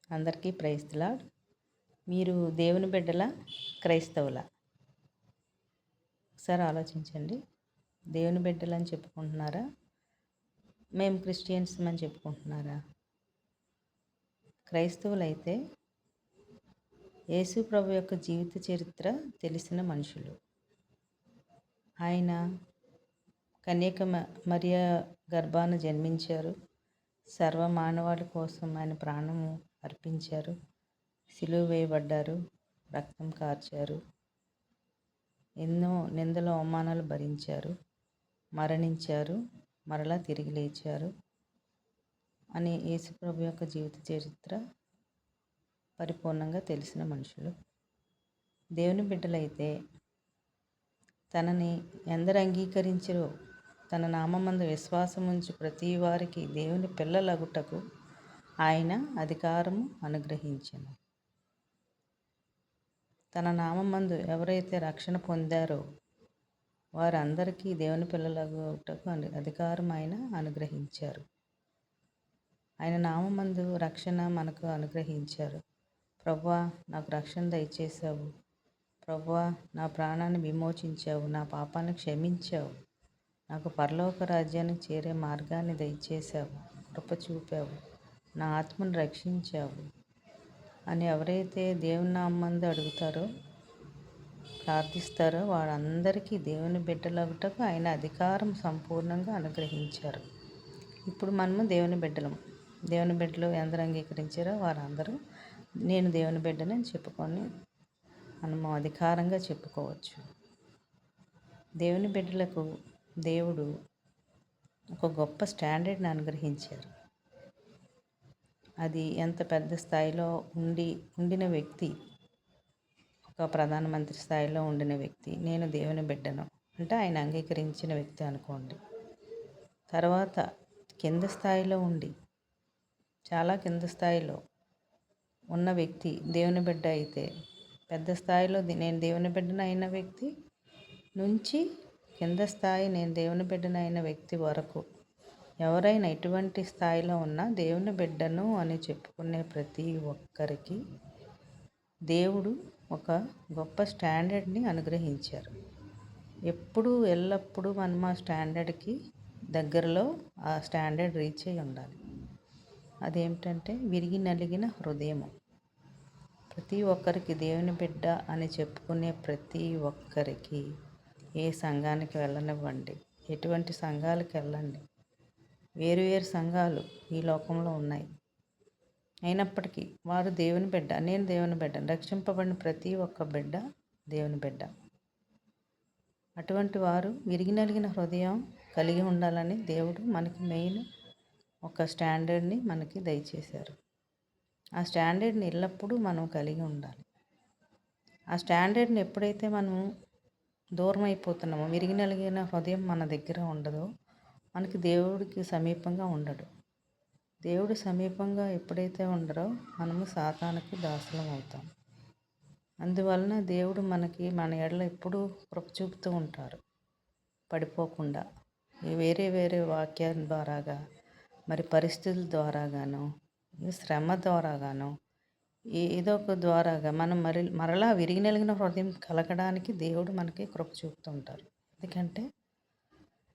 అందరికీ praise the lord. మీరు దేవుని బిడ్డల, క్రైస్తవుల? ఒకసారి ఆలోచించండి. దేవుని బిడ్డలని చెప్పుకుంటున్నారా? మేము క్రిస్టియన్స్ అని చెప్పుకుంటున్నారా? క్రైస్తవులైతే యేసు ప్రభు యొక్క జీవిత చరిత్ర తెలిసిన మనుషులు. ఆయన కన్యక మరియ గర్భాన జన్మించారు. సర్వ మానవాళి కోసం ఆయన ప్రాణము అర్పించారు. సిలువ వేయబడ్డారు, రక్తం కార్చారు, ఎన్నో నిందలు అవమానాలు భరించారు, మరణించారు, మరలా తిరిగి లేచారు అని యేసుప్రభు యొక్క జీవిత చరిత్ర పరిపూర్ణంగా తెలిసిన మనుషులు. దేవుని బిడ్డలైతే తనని ఎందరు అంగీకరించరో, తన నామమందు విశ్వాసం ఉంచి ప్రతి వారికి దేవుని పిల్లలగుటకు ఆయన అధికారము అనుగ్రహించెను. తన నామమందు ఎవరైతే రక్షణ పొందారో వారందరికీ దేవుని పిల్లలగుటకు అధికారం ఆయన అనుగ్రహించారు. ఆయన నామమందు రక్షణ మనకు అనుగ్రహించారు. ప్రభువా, నాకు రక్షణ దయచేశావు. ప్రభువా, నా ప్రాణాన్ని విమోచించావు, నా పాపాన్ని క్షమించావు, నాకు పరలోక రాజ్యానికి చేరే మార్గాన్ని దయచేశావు, కృప చూపావు, నా ఆత్మను రక్షించావు అని ఎవరైతే దేవుని నామందు అడుగుతారో, ప్రార్థిస్తారో వారందరికీ దేవుని బిడ్డలగుటకు ఆయన అధికారం సంపూర్ణంగా అనుగ్రహించారు. ఇప్పుడు మనము దేవుని బిడ్డలము. దేవుని బిడ్డలు ఎందరు అంగీకరించారో వారందరూ నేను దేవుని బిడ్డనని చెప్పుకొని మనము అధికారంగా చెప్పుకోవచ్చు. దేవుని బిడ్డలకు దేవుడు ఒక గొప్ప స్టాండర్డ్ని అనుగ్రహించారు. అది ఎంత పెద్ద స్థాయిలో ఉండిన వ్యక్తి, ఒక ప్రధానమంత్రి స్థాయిలో ఉండిన వ్యక్తి నేను దేవుని బిడ్డను అంటే ఆయన అంగీకరించిన వ్యక్తి అనుకోండి. తర్వాత కింద స్థాయిలో ఉండి, చాలా కింద స్థాయిలో ఉన్న వ్యక్తి దేవుని బిడ్డ అయితే, పెద్ద స్థాయిలో నేను దేవుని బిడ్డను అయిన వ్యక్తి నుంచి కింద స్థాయి నేను దేవుని బిడ్డను అయిన వ్యక్తి వరకు ఎవరైనా ఎటువంటి స్థాయిలో ఉన్నా దేవుని బిడ్డను అని చెప్పుకునే ప్రతి ఒక్కరికి దేవుడు ఒక గొప్ప స్టాండర్డ్ని అనుగ్రహించారు. ఎప్పుడు ఎల్లప్పుడూ మనం ఆ స్టాండర్డ్కి దగ్గరలో ఆ స్టాండర్డ్ రీచ్ అయి ఉండాలి. అదేమిటంటే విరిగి నలిగిన హృదయము. ప్రతి ఒక్కరికి దేవుని బిడ్డ అని చెప్పుకునే ప్రతి ఒక్కరికి ఏ సంఘానికి వెళ్ళనివ్వండి, ఎటువంటి సంఘాలకు వెళ్ళండి, వేరు సంఘాలు ఈ లోకంలో ఉన్నాయి. అయినప్పటికీ వారు దేవుని బిడ్డ, నేను దేవుని బిడ్డను, రక్షింపబడిన ప్రతి ఒక్క బిడ్డ దేవుని బిడ్డ. అటువంటి వారు విరిగి నలిగిన హృదయం కలిగి ఉండాలని దేవుడు మనకి మెయిన్ ఒక స్టాండర్డ్ని మనకి దయచేశారు. ఆ స్టాండర్డ్ని ఎల్లప్పుడూ మనం కలిగి ఉండాలి. ఆ స్టాండర్డ్ని ఎప్పుడైతే మనము దూరం అయిపోతున్నామో, విరిగి నలిగిన హృదయం మన దగ్గర ఉండదో, మనకి దేవుడికి సమీపంగా ఉండడు. దేవుడు సమీపంగా ఎప్పుడైతే ఉండరో మనము సాతానుకి దాసులం అవుతాం. అందువలన దేవుడు మనకి మన ఎడల ఎప్పుడూ కృప చూపుతూ ఉంటారు. పడిపోకుండా వేరే వాక్యాల ద్వారాగా, మరి పరిస్థితుల ద్వారాగానో, శ్రమ ద్వారాగానో, ఏదో ఒక ద్వారాగా మనం మరలా విరిగి నలిగిన హృదయం కలగడానికి దేవుడు మనకి కృప చూపుతూ ఉంటారు. ఎందుకంటే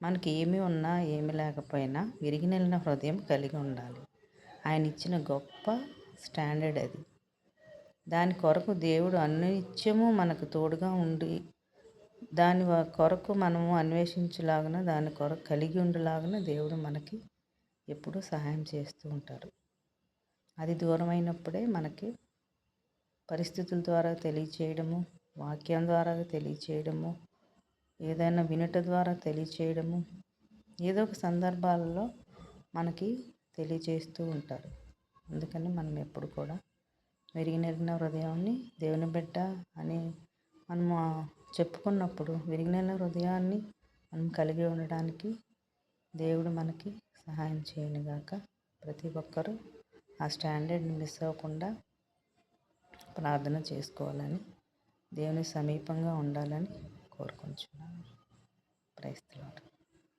మనకి ఏమి ఉన్నా ఏమి లేకపోయినా విరిగి నలిగిన హృదయం కలిగి ఉండాలి. ఆయన ఇచ్చిన గొప్ప స్టాండర్డ్ అది. దాని కొరకు దేవుడు అనిత్యము మనకు తోడుగా ఉండి, దాని కొరకు మనము అన్వేషించలాగున, దాని కొరకు కలిగి ఉండలాగున దేవుడు మనకి ఎప్పుడూ సహాయం చేస్తూ ఉంటారు. అది దూరమైనప్పుడే మనకి పరిస్థితుల ద్వారా తెలియచేయడము, వాక్యం ద్వారా తెలియచేయడము, ఏదైనా వినుట ద్వారా తెలియచేయడము, ఏదో ఒక సందర్భాలలో మనకి తెలియచేస్తూ ఉంటారు. అందుకని మనం ఎప్పుడు కూడా విరిగి నలిగిన హృదయాన్ని దేవుని బిడ్డ అని మనము చెప్పుకున్నప్పుడు విరిగి నలిగిన హృదయాన్ని మనం కలిగి ఉండడానికి దేవుడు మనకి సహాయం చేయనుగాక. ప్రతి ఒక్కరూ ఆ స్టాండర్డ్ని మిస్ అవ్వకుండా ప్రార్థన చేసుకోవాలని, దేవుని సమీపంగా ఉండాలని కోరుకుంటున్నాను. Praise the lord.